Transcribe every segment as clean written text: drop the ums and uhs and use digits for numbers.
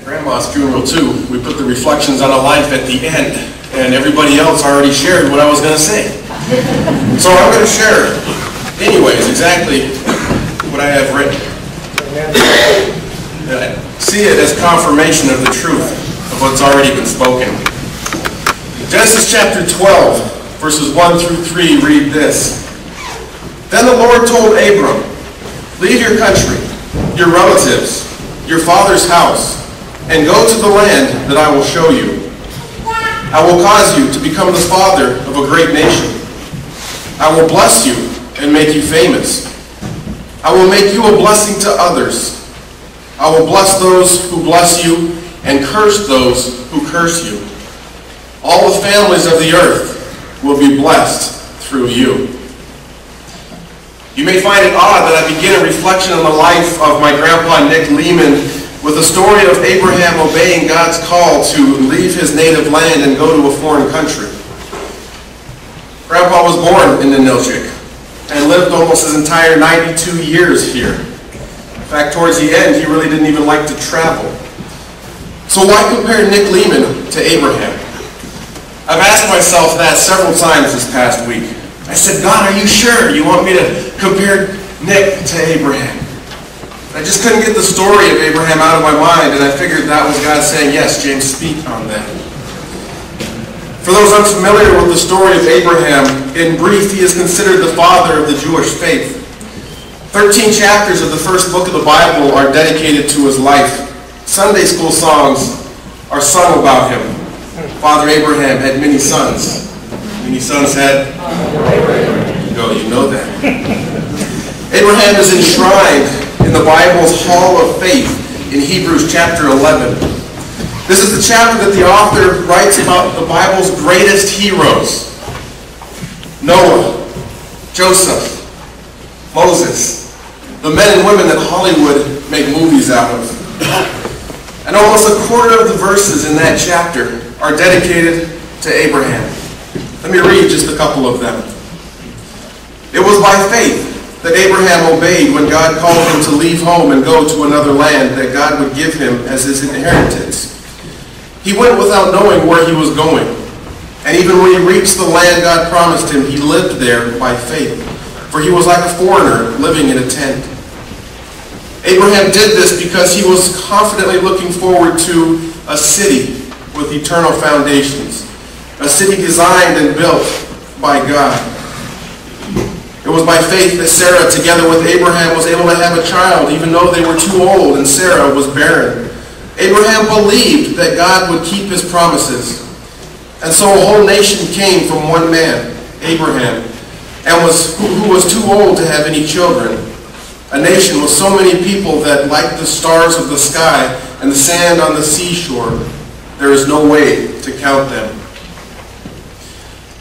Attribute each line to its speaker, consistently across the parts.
Speaker 1: Grandma's funeral too. We put the reflections on a life at the end, and everybody else already shared what I was going to say. So I'm going to share, anyways, exactly what I have written. I see it as confirmation of the truth of what's already been spoken. Genesis chapter 12, verses 1 through 3 read this. Then the Lord told Abram, "Leave your country, your relatives, your father's house, and go to the land that I will show you. I will cause you to become the father of a great nation. I will bless you and make you famous. I will make you a blessing to others. I will bless those who bless you and curse those who curse you. All the families of the earth will be blessed through you." You may find it odd that I begin a reflection on the life of my grandpa Nick Leman with the story of Abraham obeying God's call to leave his native land and go to a foreign country. Grandpa was born in Ninilchik and lived almost his entire 92 years here. In fact, towards the end, he really didn't even like to travel. So why compare Nick Leman to Abraham? I've asked myself that several times this past week. I said, "God, are you sure you want me to compare Nick to Abraham?" I just couldn't get the story of Abraham out of my mind, and I figured that was God saying, "Yes, James, speak on that." For those unfamiliar with the story of Abraham, in brief, he is considered the father of the Jewish faith. 13 chapters of the first book of the Bible are dedicated to his life. Sunday school songs are sung about him. Father Abraham had many sons. Many sons had? No, you know that. Abraham is enshrined in the Bible's Hall of Faith in Hebrews chapter 11. This is the chapter that the author writes about the Bible's greatest heroes. Noah, Joseph, Moses, the men and women that Hollywood make movies out of. And almost a quarter of the verses in that chapter are dedicated to Abraham. Let me read just a couple of them. "It was by faith that Abraham obeyed when God called him to leave home and go to another land that God would give him as his inheritance. He went without knowing where he was going. And even when he reached the land God promised him, he lived there by faith, for he was like a foreigner living in a tent. Abraham did this because he was confidently looking forward to a city with eternal foundations, a city designed and built by God. It was by faith that Sarah, together with Abraham, was able to have a child, even though they were too old and Sarah was barren. Abraham believed that God would keep his promises. And so a whole nation came from one man, Abraham, and who was too old to have any children. A nation with so many people that, like the stars of the sky and the sand on the seashore, there is no way to count them.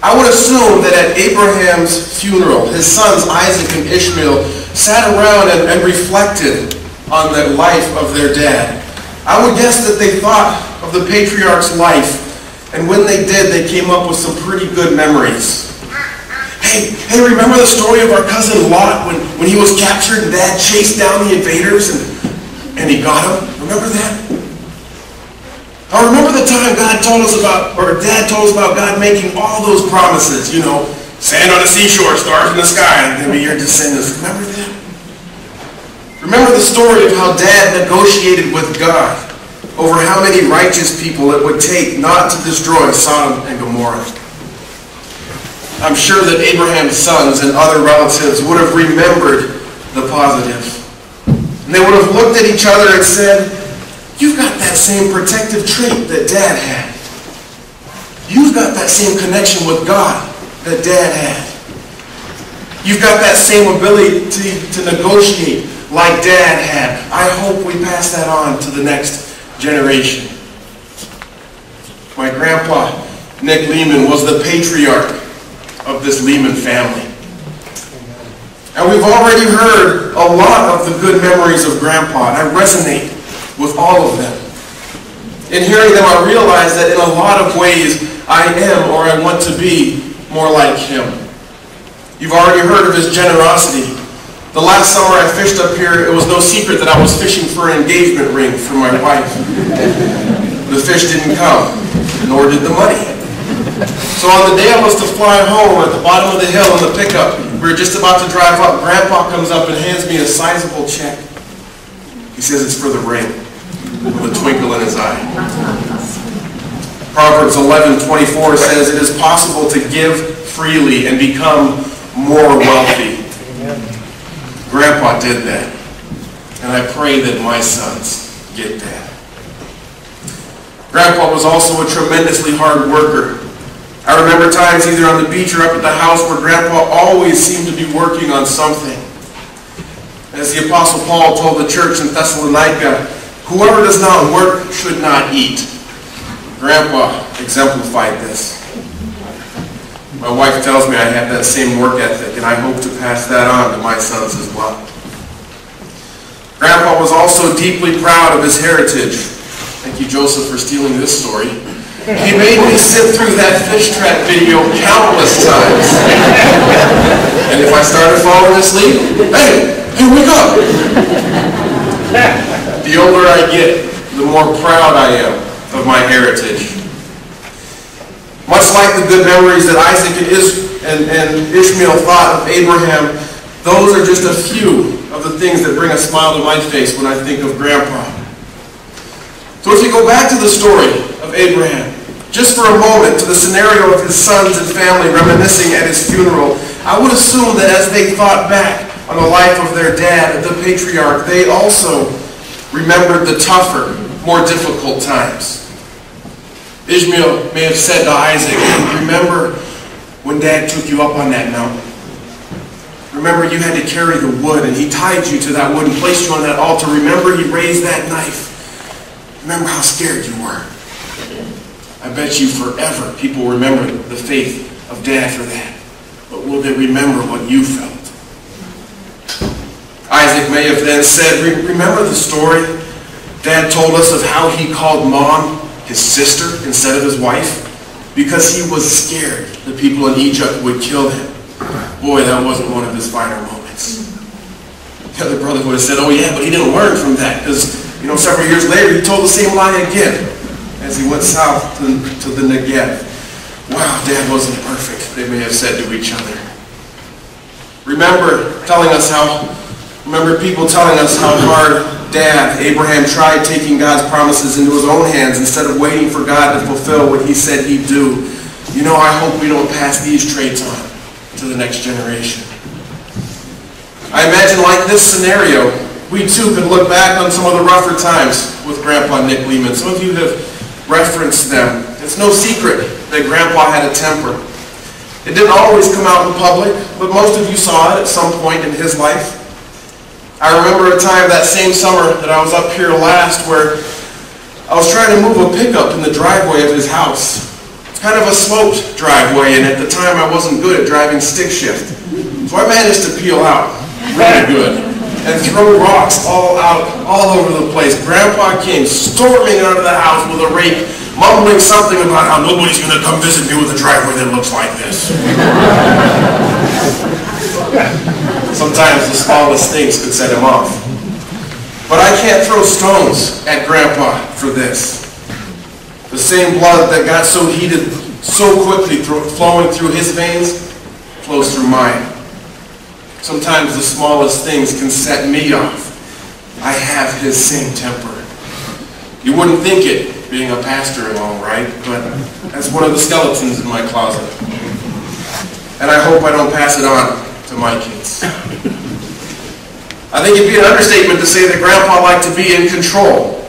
Speaker 1: I would assume that at Abraham's funeral, his sons Isaac and Ishmael sat around and reflected on the life of their dad. I would guess that they thought of the patriarch's life, and when they did, they came up with some pretty good memories. Hey, remember the story of our cousin Lot when he was captured and Dad chased down the invaders and he got him? Remember that? I remember the time Dad told us about God making all those promises, sand on the seashore, stars in the sky, and then your descendants. Remember that? Remember the story of how Dad negotiated with God over how many righteous people it would take not to destroy Sodom and Gomorrah. I'm sure that Abraham's sons and other relatives would have remembered the positive. And they would have looked at each other and said, "You've got that same protective trait that Dad had. You've got that same connection with God that Dad had. You've got that same ability to negotiate like Dad had. I hope we pass that on to the next generation." My grandpa, Nick Leman, was the patriarch of this Leman family. And we've already heard a lot of the good memories of Grandpa, and I resonate with all of them. In hearing them, I realize that in a lot of ways, I am, or I want to be, more like him. You've already heard of his generosity, The last summer I fished up here, it was no secret that I was fishing for an engagement ring for my wife. The fish didn't come, nor did the money. So on the day I was to fly home, at the bottom of the hill in the pickup, we were just about to drive up. Grandpa comes up and hands me a sizable check. He says it's for the ring, with a twinkle in his eye. Proverbs 11:24 says, "It is possible to give freely and become more wealthy." Grandpa did that, and I pray that my sons get that. Grandpa was also a tremendously hard worker. I remember times either on the beach or up at the house where Grandpa always seemed to be working on something. As the Apostle Paul told the church in Thessalonica, "Whoever does not work should not eat." Grandpa exemplified this. My wife tells me I have that same work ethic, and I hope to pass that on to my sons as well. Grandpa was also deeply proud of his heritage. Thank you, Joseph, for stealing this story. He made me sit through that fish trap video countless times. And if I started falling asleep, hey, wake up! The older I get, the more proud I am of my heritage. Much like the good memories that Isaac and Ishmael thought of Abraham, those are just a few of the things that bring a smile to my face when I think of Grandpa. So if you go back to the story of Abraham, just for a moment, to the scenario of his sons and family reminiscing at his funeral, I would assume that as they thought back on the life of their dad, the patriarch, they also remembered the tougher, more difficult times. Ishmael may have said to Isaac, "Hey, remember when Dad took you up on that mountain? Remember you had to carry the wood and he tied you to that wood and placed you on that altar. Remember he raised that knife. Remember how scared you were." I bet you forever people remember the faith of Dad for that. But will they remember what you felt? Isaac may have then said, "Remember the story Dad told us of how he called Mom his sister instead of his wife? Because he was scared the people in Egypt would kill him." Boy, that wasn't one of his finer moments. The other brother would have said, "Oh yeah, but he didn't learn from that because, several years later he told the same lie again as he went south to the Negev." Wow, Dad wasn't perfect, they may have said to each other. Remember people telling us how hard Dad, Abraham, tried taking God's promises into his own hands instead of waiting for God to fulfill what he said he'd do. I hope we don't pass these traits on to the next generation. I imagine like this scenario, we too could look back on some of the rougher times with Grandpa Nick Leman. Some of you have referenced them. It's no secret that Grandpa had a temper. It didn't always come out in public, but most of you saw it at some point in his life. I remember a time that same summer that I was up here last where I was trying to move a pickup in the driveway of his house. It's kind of a sloped driveway, and at the time I wasn't good at driving stick shift. So I managed to peel out really good and throw rocks all over the place. Grandpa came storming out of the house with a rake, mumbling something about how nobody's going to come visit me with a driveway that looks like this. Sometimes the smallest things could set him off. But I can't throw stones at Grandpa for this. The same blood that got so heated so quickly flowing through his veins flows through mine. Sometimes the smallest things can set me off. I have his same temper. You wouldn't think it, being a pastor-in-law, right? But that's one of the skeletons in my closet. And I hope I don't pass it on to my kids. I think it'd be an understatement to say that Grandpa liked to be in control.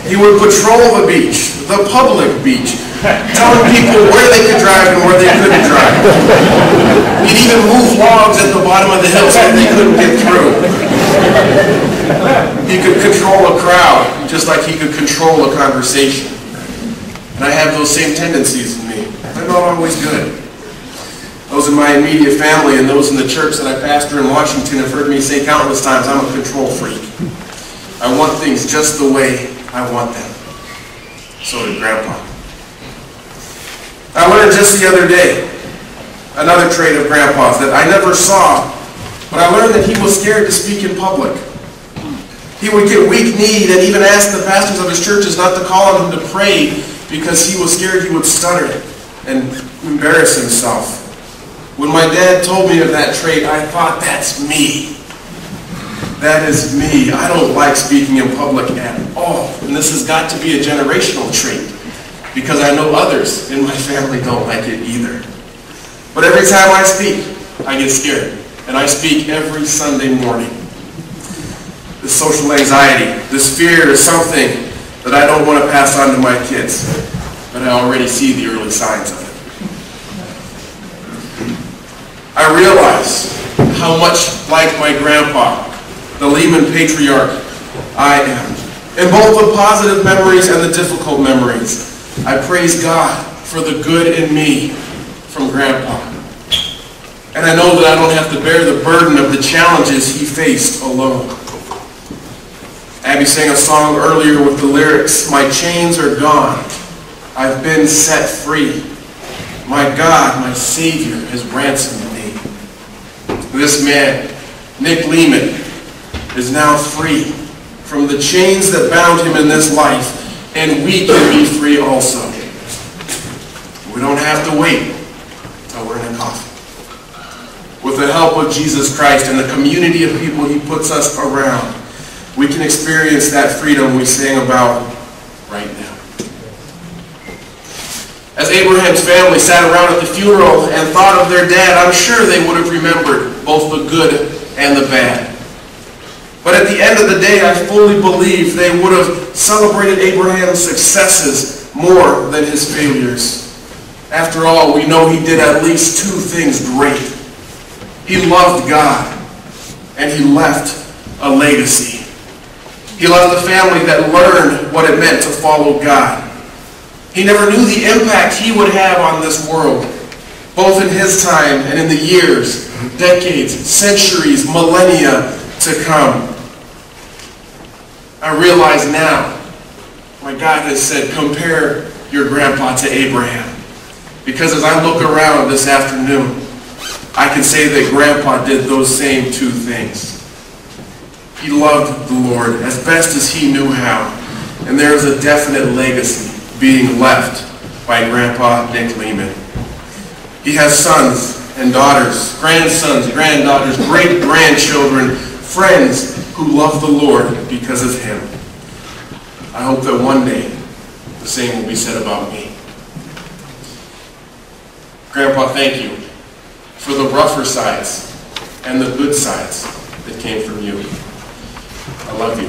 Speaker 1: He would patrol the beach, the public beach, telling people where they could drive and where they couldn't drive. He'd even move logs at the bottom of the hill so they couldn't get through. He could control a crowd just like he could control a conversation. And I have those same tendencies in me. They're not always good. Those in my immediate family and those in the church that I pastor in Washington have heard me say countless times, I'm a control freak. I want things just the way I want them. So did Grandpa. I learned just the other day another trait of Grandpa's that I never saw But I learned that he was scared to speak in public. He would get weak-kneed and even ask the pastors of his churches not to call on him to pray because he was scared he would stutter and embarrass himself. When my dad told me of that trait, I thought, that's me. That is me. I don't like speaking in public at all. And this has got to be a generational trait because I know others in my family don't like it either. But every time I speak, I get scared. And I speak every Sunday morning. This social anxiety, this fear is something that I don't want to pass on to my kids. But I already see the early signs of it. I realize how much like my grandpa, the Leman patriarch, I am. In both the positive memories and the difficult memories, I praise God for the good in me from Grandpa. And I know that I don't have to bear the burden of the challenges he faced alone. Abby sang a song earlier with the lyrics, "My chains are gone, I've been set free. My God, my Savior, has ransomed me." This man, Nick Leman, is now free from the chains that bound him in this life, and we can be free also. We don't have to wait until we're in a coffin. With the help of Jesus Christ and the community of people he puts us around, we can experience that freedom we sang about right now. As Abraham's family sat around at the funeral and thought of their dad, I'm sure they would have remembered both the good and the bad. But at the end of the day, I fully believe they would have celebrated Abraham's successes more than his failures. After all, we know he did at least two things great. He loved God, and he left a legacy. He left a family that learned what it meant to follow God. He never knew the impact he would have on this world, both in his time and in the years, decades, centuries, millennia to come. I realize now, my God has said, compare your grandpa to Abraham. Because as I look around this afternoon, I can say that Grandpa did those same two things. He loved the Lord as best as he knew how, and there is a definite legacy being left by Grandpa Nick Leman. He has sons and daughters, grandsons, granddaughters, great-grandchildren, friends who love the Lord because of him. I hope that one day the same will be said about me. Grandpa, thank you for the rougher sides and the good sides that came from you. I love you.